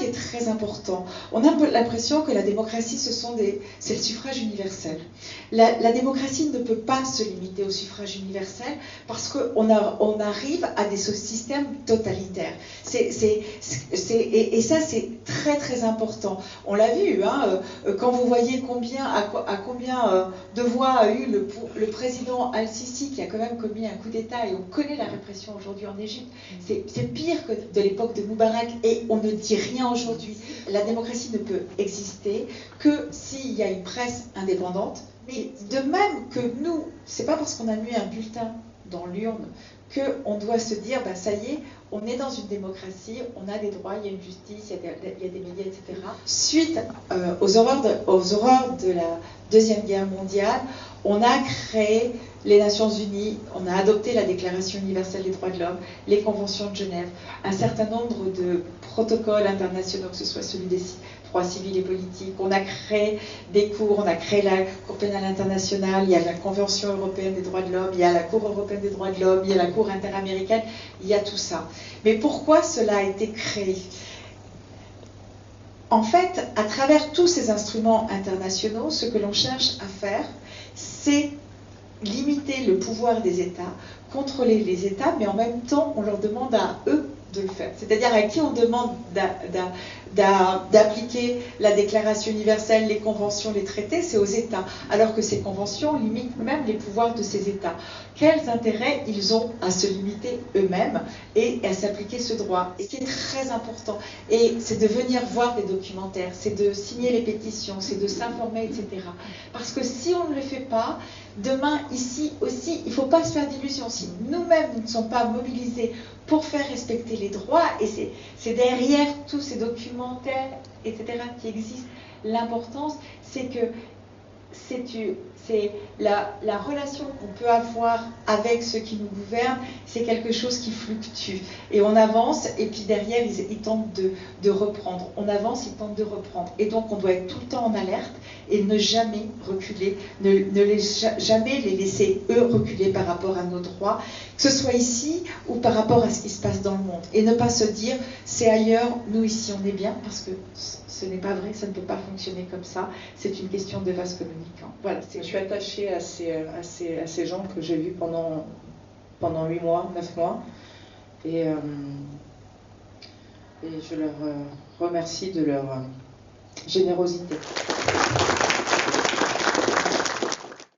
qui est très important. On a l'impression que la démocratie, c'est le suffrage universel. La démocratie ne peut pas se limiter au suffrage universel parce qu'on arrive à des systèmes totalitaires. Et ça, c'est très très important. On l'a vu, hein, quand vous voyez à combien de voix a eu le président Al-Sisi, qui a quand même commis un coup d'État, et on connaît la répression aujourd'hui en Égypte. C'est pire que de l'époque de Moubarak, et on ne dit rien aujourd'hui. La démocratie ne peut exister que s'il y a une presse indépendante. Mais de même que nous, c'est pas parce qu'on a mis un bulletin dans l'urne qu'on doit se dire, bah, ça y est, on est dans une démocratie, on a des droits, il y a une justice, il y a des médias, etc. Suite aux horreurs de la Deuxième Guerre mondiale, on a créé les Nations Unies, on a adopté la Déclaration universelle des droits de l'homme, les conventions de Genève, un certain nombre de protocoles internationaux, que ce soit celui des droits civils et politiques. On a créé des cours, on a créé la Cour pénale internationale, il y a la Convention européenne des droits de l'homme, il y a la Cour européenne des droits de l'homme, il y a la Cour interaméricaine, il y a tout ça. Mais pourquoi cela a été créé ? En fait, à travers tous ces instruments internationaux, ce que l'on cherche à faire, c'est limiter le pouvoir des États, contrôler les États, mais en même temps, on leur demande à eux de le faire. C'est-à-dire à qui on demande d'appliquer la Déclaration universelle, les conventions, les traités, c'est aux États, alors que ces conventions limitent même les pouvoirs de ces États. Quels intérêts ils ont à se limiter eux-mêmes et à s'appliquer ce droit? Et ce qui est très important, et c'est de venir voir des documentaires, c'est de signer les pétitions, c'est de s'informer, etc. Parce que si on ne le fait pas, demain, ici aussi, il ne faut pas se faire d'illusions. Si nous-mêmes ne sommes pas mobilisés pour faire respecter les droits, et c'est derrière tous ces documentaires, etc., qui existent, l'importance, c'est que c'est la relation qu'on peut avoir avec ceux qui nous gouvernent, c'est quelque chose qui fluctue. Et on avance, et puis derrière, ils tentent de reprendre. On avance, ils tentent de reprendre. Et donc, on doit être tout le temps en alerte et ne jamais reculer, jamais les laisser, eux, reculer par rapport à nos droits, que ce soit ici ou par rapport à ce qui se passe dans le monde. Et ne pas se dire, c'est ailleurs, nous ici, on est bien, parce que ce n'est pas vrai, ça ne peut pas fonctionner comme ça. C'est une question de vase communicant. Voilà. Je suis attachée à ces gens que j'ai vus pendant 8 mois, 9 mois. Et je leur remercie de leur générosité.